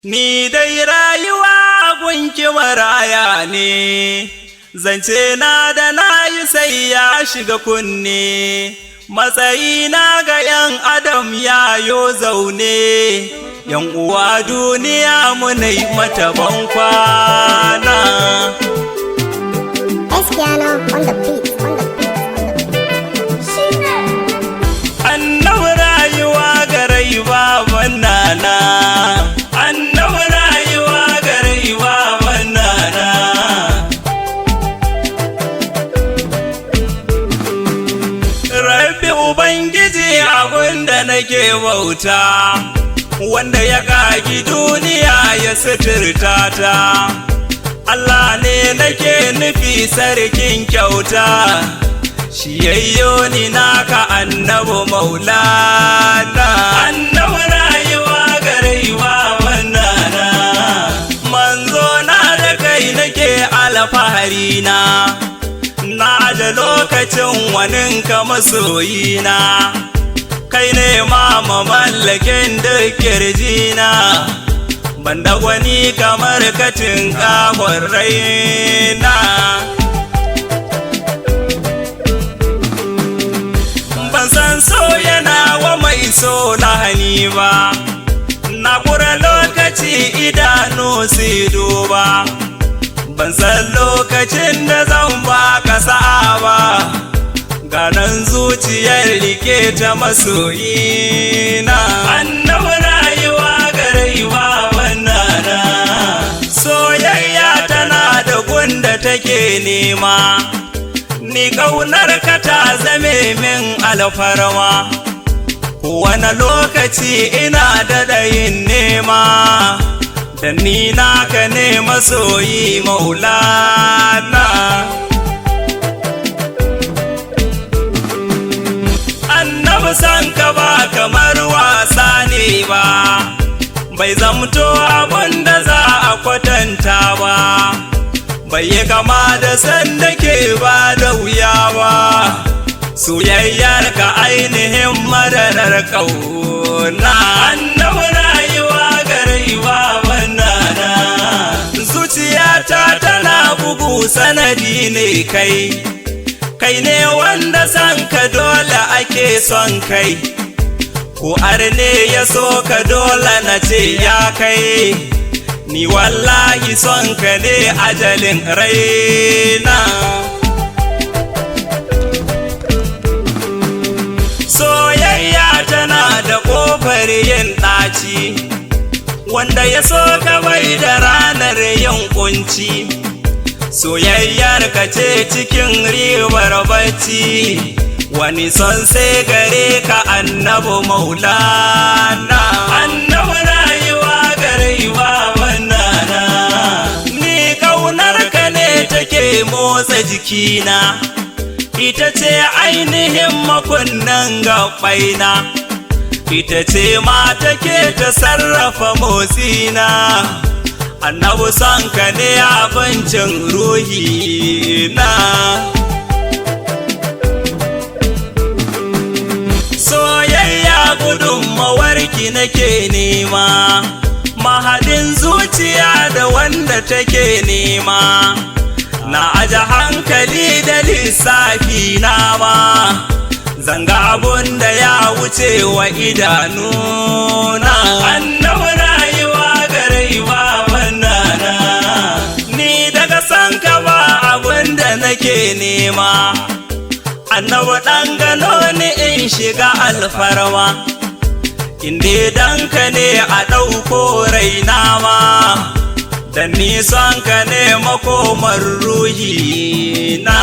Ni dai rayuwa gunki maraya ne, zance na da na yi sai ya shiga kunne, matsayina ga ‘yan adam ya yo zaune, ‘yan uwa duniya munai mata ban kwana. Espiano on the beat, Annabi rayuwa ga rai baban nana. Annabi rayuwa ga rai baban nana. Rabbi Ubangiji abinda nake bauta, wanda ya ƙagi duniya ya suturta ta. Allah ne nake nufi sarkin kyauta, shi yayyo ni naka annabi maulana. Annabi rayuwa ga rayuwa wannan manzo na da kai nake alfahari na da lokacin waninka masoyina, kai ne ma mamallakin duk kirjina, banda gwani kamar katin kahon raina. Ban san so yana wa mai so lahani ba, na kura lokaci idanu su duba, ban san lokacin da zan baka sa'a ba, ganan zuciyar rike ta masoyina. Annabi rayuwa ga rayuwa wannan soyayya tana da gunda take nema, ni ƙaunar ka ta zame min alfarma, kowane lokaci ina da yin nema, da ni naka ne masoyi maulana. Annabi san ka ba kamar wasa ne ba, bai zamto abin da za a kwatanta ba, bai yi kama da sanda ke ba da wuya ba, soyayyar ka ainihin madarar ƙauna. Annabi rayuwa ga rayuwa wannan zuciyata tana bugu sanadi ne kai, kai ne wanda san ka dole ake son kai, ko arne ya so ka dole na ce ya kai, ni wallahi son ka ne ajalin raina. Soyayya tana da ƙofar yin ɗaci, wanda ya so ka bai da ranar yin kunci, soyayyar ka ce cikin ribar bacci, wani son sai gare ka annabi maulana. Annabi rayuwa ga rayuwa wannan ni ƙaunar ka ne take motsa jikina, ita ce ainihin makunnan gaɓaina, ita ce ma take ta sarrafa motsina. Annabi son ka ne abincin ruhina. Soyayya gudunmawarki nake nema, mahadin zuciya da wanda take nema, na aje hankali da lissafi na ma, zanga abun da ya wuce wa idanuna. Annabi rayuwa ga rayuwa wannan ni daga san ka ba abun da nake nema, annabi ɗan gano ni in shiga alfarma, inda danka ne a ɗauko raina ma, da nisan ka ne makomar ruhina.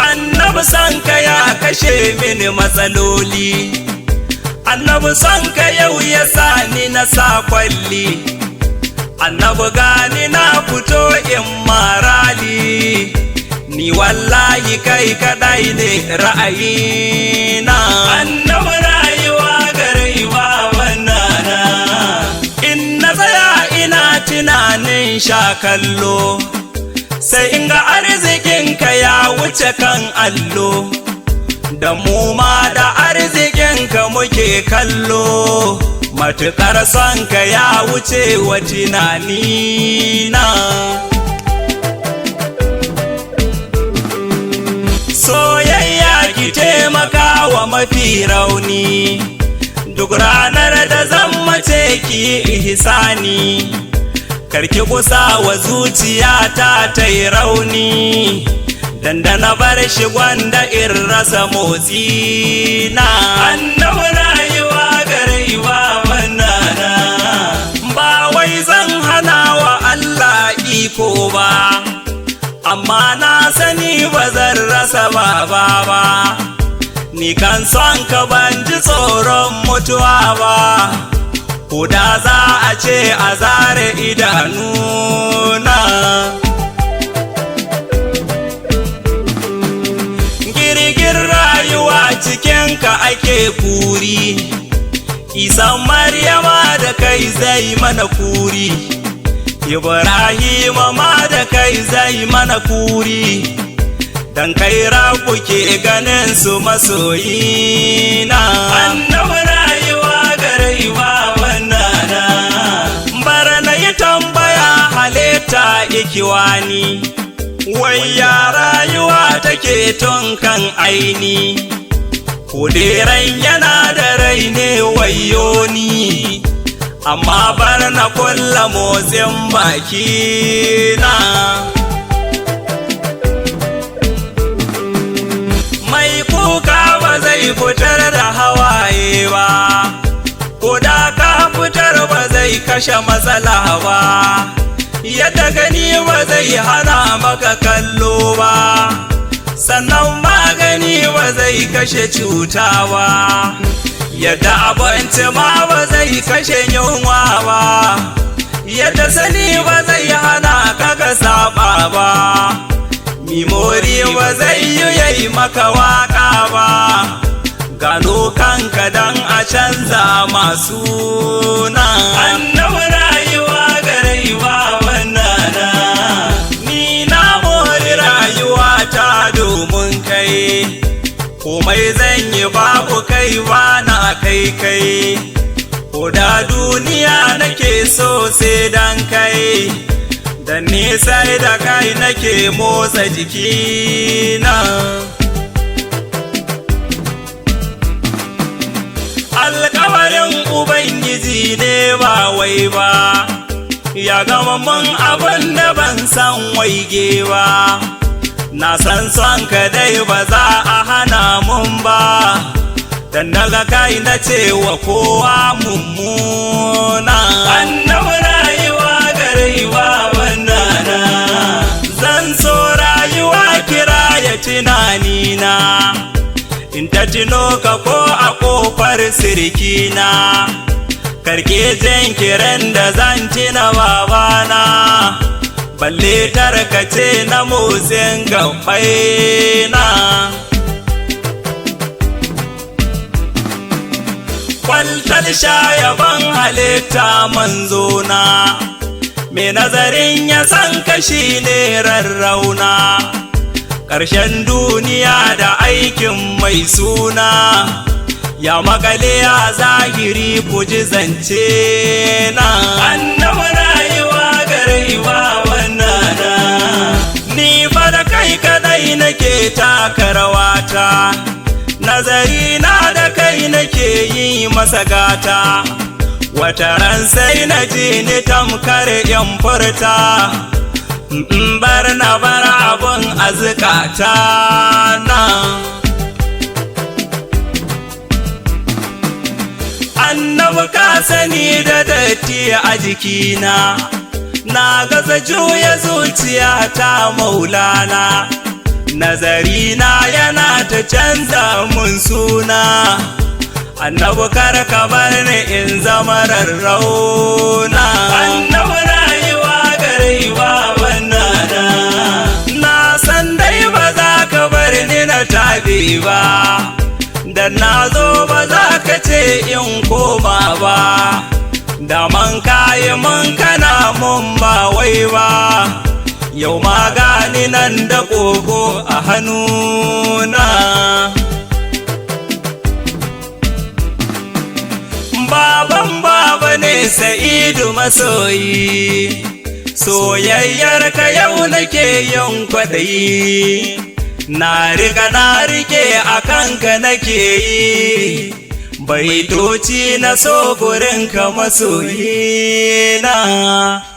Annabi san ka ya kashe mini matsaloli, annabi san ka yau ya sa ni na sa kwalli, annabi gani na fito in marali, ni wallahi kai kadai ne ra'ayina. Annabi rayuwa ga rayuwa wannan in na tsaya ina tunanin sha kallo, sai in ga arzikinka ya wuce kan allo, da mu ma da arzikinka mu ke kallo, matuƙar son ka ya wuce wa tunanina. Soyayya ki taimaka wa mafi rauni, duk ranar da zan mace ki ihsani. Karki kusa wa zuciyata ta yi rauni, dandana bar shi gwanda in rasa motsi na. Annabi rayuwa garaiwa manana, ba wai zan hana wa Allah iko ba, amma na sani ba zan rasa baba ba. Ni kan son ka ban ji tsoron mutuwa ba, koda za a ce a zare idanuna. Girgir rayuwa cikinka ake kuri, Isan Maryama da kai zai mana kuri, Ibrahima ma da kai zai mana kuri, dan kai rabu ke ganin su masoyina. Annabi rayuwa garaiwa manana, bara na yi tambaya halitta ikiwani, wai ya rayuwa take tun kan aini, kudiran yana da rai ne wayo ni, amma bar na kulla motsin bakina. Mai kuka ba zai fitar da hawaye ba, ko da ka fitar ba zai kashe matsala ba, yadda gani ba zai hana maka kallo ba, sannan magani ba zai kashe cuta ba, yadda abinci ma ba zai kashe yunwa ba, yadda sani ba zai hana ka saba ba, mimori ba zai yi maka waka ba, gano kanka dan a canza masu na. Annabi rayuwa garaiwa manana, ni na mori rayuwa ta domin kai, komai zan yi babu kai ba na kai, ko da duniya nake so sai dan kai, da nisa da kai nake motsa jikina. Alƙawarin Ubangiji ne ba wai ba, ya gama mun abin da ban san waige ba, na san son ka dai ba za a hana mun ba, dan daga kai na ce wa kowa mummuna. Annabi rayuwa garaiwa manana, zan so rayuwa kira ya tunanina, in ta tuno ka ko a kofar sirkina, karke jan kiran da zan tina babana, balle tarkace na motsin gabaina. Kwaltar shayaban halitta manzona, mai nazarin ya san kashi ne rarrauna, ƙarshen duniya da aikin mai suna, ya makale a zahiri ku ji zance na. Annabi rayuwa garaiwa manana, ni fa da kai kadai nake taka rawata, nazari na da kai nake yi masa gata, wata ran sai na ji ni tamkar yan furta, bar na bar abun a zukata na. Annabi ka sani da datti a jikina, na gaza juya zuciya ta maulana, nazarina yana ta canza mun suna, annabi kar ka bar ni in zama rarrauna. Annabi rayuwa garaiwa manana, na san dai ba za ka bar ni na tabe ba, da na zo ba za ka ce in koma ba, da man kayi mun kana mun ba wai ba, yau ma gani nan da ƙogo a hannuna. baban baba ne Sa'idu masoyi, soyayyar ka yau nake yin kwaɗayi, na rike a kanka nake yi, baitoci na so gurinka masoyi na.